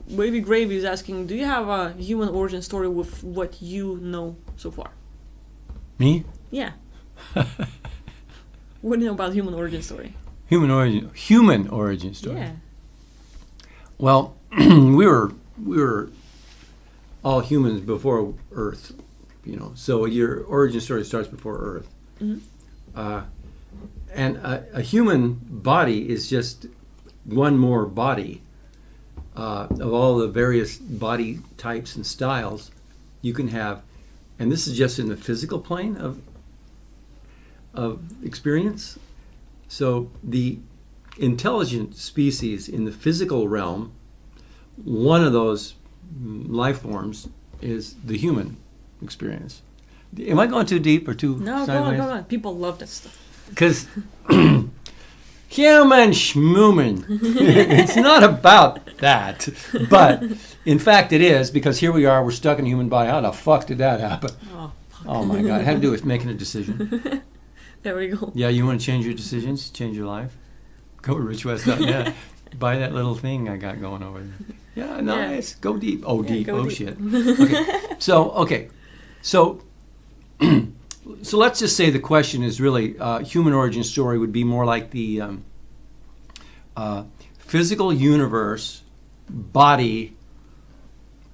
Wavy Gravy is asking, do you have a human origin story with what you know so far? Me? Yeah. What do you know about human origin story? Human origin story. Yeah. Well, we were all humans before Earth, So your origin story starts before Earth. Mm-hmm. And a human body is just one more body of all the various body types and styles you can have. And this is just in the physical plane of experience. So the intelligent species in the physical realm, one of those life forms is the human experience. Am I going too deep or too No, sideways? go on. People love that stuff. Because human schmooman, it's not about that. But in fact it is, because here we are, we're stuck in a human body. How the fuck did that happen? Oh, fuck. Oh my God, it had to do with making a decision. There we go. Yeah, you want to change your decisions, change your life? Go to richwest.net. Buy that little thing I got going over there. Yeah, nice. Yeah. Go deep. Oh, deep. Oh, deep. Shit. Okay. So let's just say the question is really human origin story would be more like the physical universe body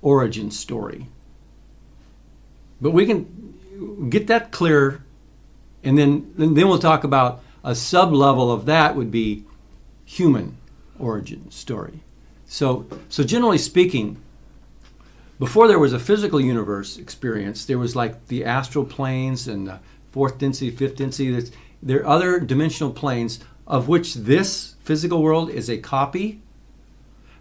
origin story. But we can get that clear, and then we'll talk about a sub-level of that would be human origin story. So generally speaking, before there was a physical universe experience, there was like the astral planes and the fourth density, fifth density. There are other dimensional planes of which this physical world is a copy.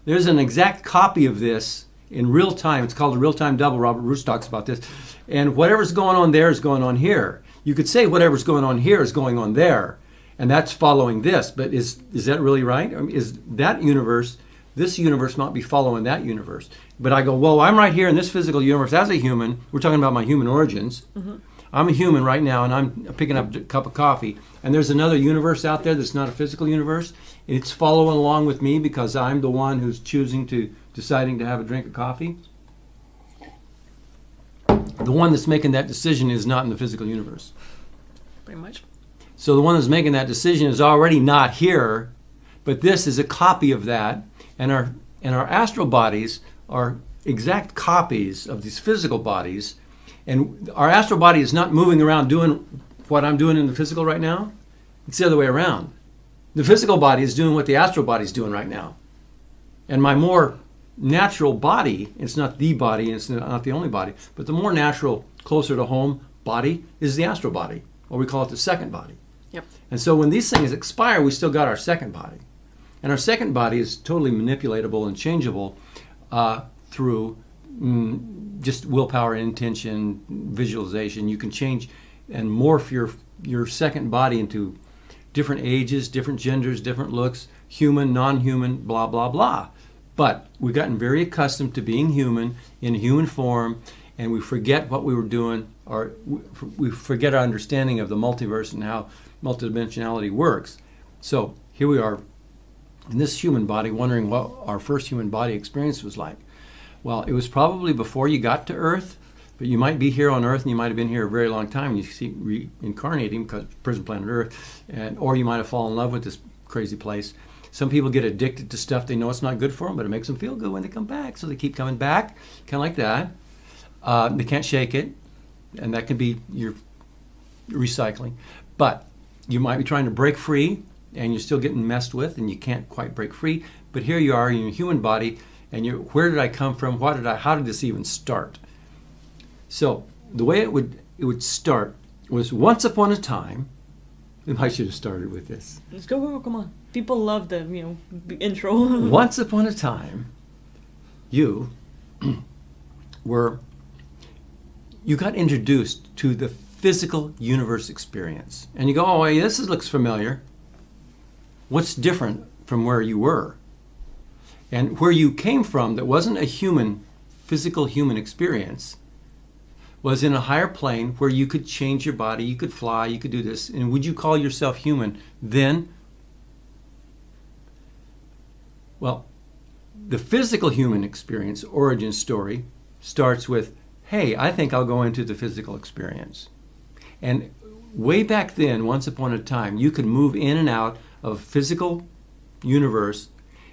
There's an exact copy of this in real time. It's called a real-time double. Robert Roos talks about this. And whatever's going on there is going on here. You could say whatever's going on here is going on there, and that's following this. But is that really right? I mean, is that universe, this universe might be following that universe. But I go, well, I'm right here in this physical universe as a human. We're talking about my human origins. Mm-hmm. I'm a human right now, and I'm picking up a cup of coffee. And there's another universe out there that's not a physical universe. It's following along with me because I'm the one who's deciding to have a drink of coffee. The one that's making that decision is not in the physical universe. Pretty much. So the one that's making that decision is already not here, but this is a copy of that. And our astral bodies are exact copies of these physical bodies. And our astral body is not moving around doing what I'm doing in the physical right now. It's the other way around. The physical body is doing what the astral body is doing right now. And my more natural body, it's not the body, it's not the only body, but the more natural, closer to home body is the astral body, or we call it the second body. Yep. And so when these things expire, we still got our second body. And our second body is totally manipulatable and changeable through just willpower, intention, visualization. You can change and morph your second body into different ages, different genders, different looks, human, non-human, blah, blah, blah. But we've gotten very accustomed to being human in human form, and we forget what we were doing, or we forget our understanding of the multiverse and how multidimensionality works. So here we are in this human body, wondering what our first human body experience was like. Well, it was probably before you got to Earth, but you might be here on Earth, and you might have been here a very long time, and you see reincarnating because prison planet Earth, or you might have fallen in love with this crazy place. Some people get addicted to stuff they know it's not good for them, but it makes them feel good when they come back, so they keep coming back, kind of like that. They can't shake it, and that can be your recycling. But you might be trying to break free, and you're still getting messed with, and you can't quite break free. But here you are in your human body, and where did I come from? How did this even start? So the way it would start was once upon a time. I should have started with this. Let's go, come on. People love the intro. Once upon a time, you got introduced to the physical universe experience. And you go, oh, hey, looks familiar. What's different from where you were? And where you came from that wasn't a physical human experience was in a higher plane where you could change your body, you could fly, you could do this. And would you call yourself human then? Well, The physical human experience origin story starts with, hey, I think I'll go into the physical experience. And way back then, once upon a time, you could move in and out of a physical universe,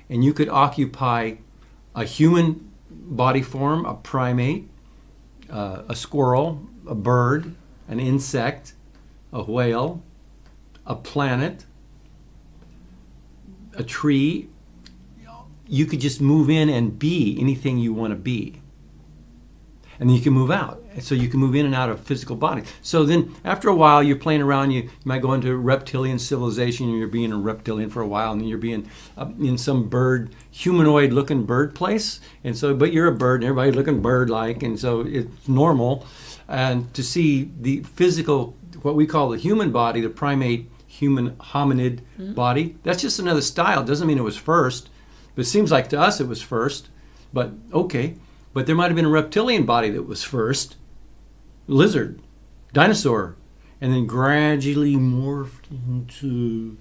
and you could occupy a human body form, a primate, a squirrel, a bird, an insect, a whale, a planet, a tree. You could just move in and be anything you want to be. And then you can move out. So you can move in and out of physical bodies. So then after a while, you're playing around. You might go into reptilian civilization, and you're being a reptilian for a while, and then you're being in some bird, humanoid-looking bird place. And so, but you're a bird, and everybody's looking bird-like, and so it's normal. And to see the physical, what we call the human body, the primate, human hominid body, that's just another style. It doesn't mean it was first. But it seems like to us it was first, but okay. But there might have been a reptilian body that was first, lizard, dinosaur, and then gradually morphed into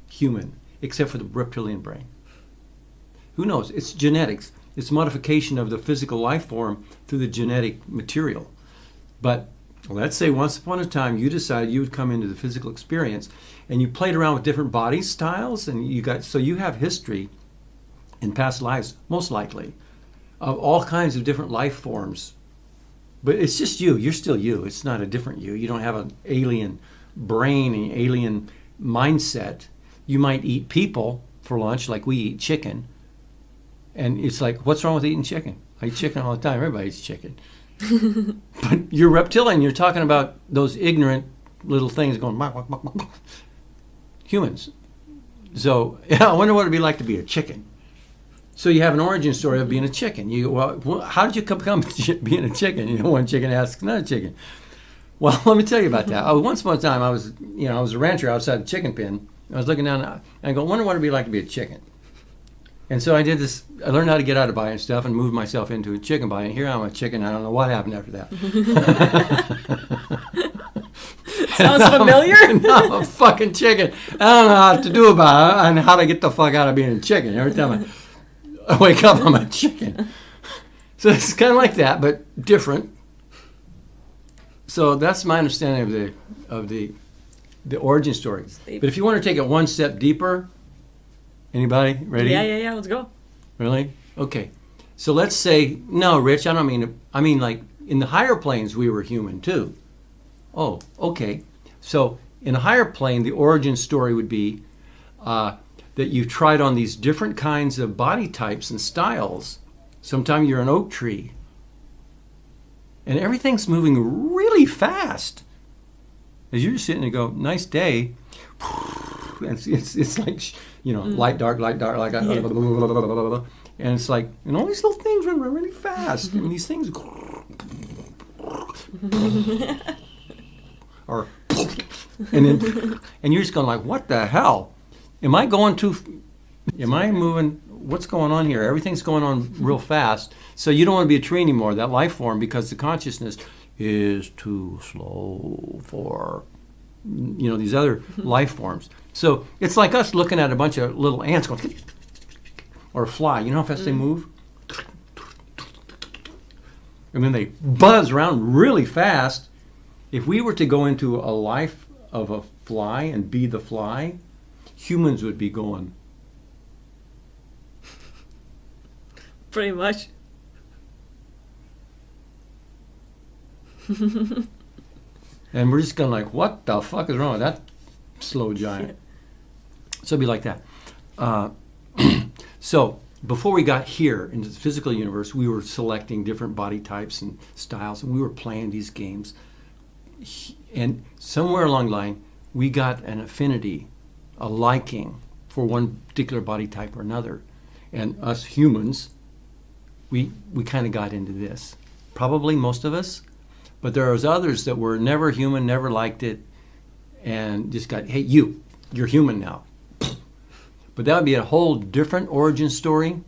human, except for the reptilian brain. Who knows? It's genetics. It's modification of the physical life form through the genetic material. But let's say once upon a time you decided you would come into the physical experience, and you played around with different body styles, and you have history in past lives, most likely, of all kinds of different life forms. But it's just you. You're still you. It's not a different you. You don't have an alien brain and alien mindset. You might eat people for lunch like we eat chicken. And it's like, what's wrong with eating chicken? I eat chicken all the time. Everybody eats chicken. But you're reptilian. You're talking about those ignorant little things going, "Bok, bok, bok, bok." Humans. So yeah, I wonder what it'd be like to be a chicken. So you have an origin story of being a chicken. Well, how did you become being a chicken? One chicken asks another chicken. Well, let me tell you about that. Once upon a time, I was a rancher outside the chicken pen. I was looking down, and I go, I wonder what it'd be like to be a chicken. And so I did this. I learned how to get out of body and stuff, and moved myself into a chicken body. And here I'm a chicken. I don't know what happened after that. Sounds familiar? Now I'm a fucking chicken. I don't know how to do about it and how to get the fuck out of being a chicken. Every time I wake up, I'm a chicken. So it's kind of like that, but different. So that's my understanding of the origin story. But if you want to take it one step deeper, anybody ready? Yeah. Let's go. Really? Okay. So let's say, no, Rich, I mean like in the higher planes we were human too. Oh, okay. So in a higher plane, the origin story would be that you've tried on these different kinds of body types and styles. Sometimes you're an oak tree. And everything's moving really fast. As you're sitting and go, nice day. It's like, light, dark, light, dark, like that. Yeah. And it's like, and all these little things run really fast. And these things or and you're just going like, what the hell? Am I moving? What's going on here? Everything's going on real fast. So you don't want to be a tree anymore, that life form, because the consciousness is too slow for, these other life forms. So it's like us looking at a bunch of little ants going, or a fly. You know how fast they move? And then they buzz around really fast. If we were to go into a life of a fly and be the fly, humans would be going. Pretty much. And we're just going like, what the fuck is wrong with that slow giant? So it'd be like that. So before we got here into the physical universe, we were selecting different body types and styles, and we were playing these games. And somewhere along the line, we got an affinity, a liking for one particular body type or another. And us humans, we kind of got into this. Probably most of us. But there was others that were never human, never liked it, and just got, hey, you're human now. But that would be a whole different origin story.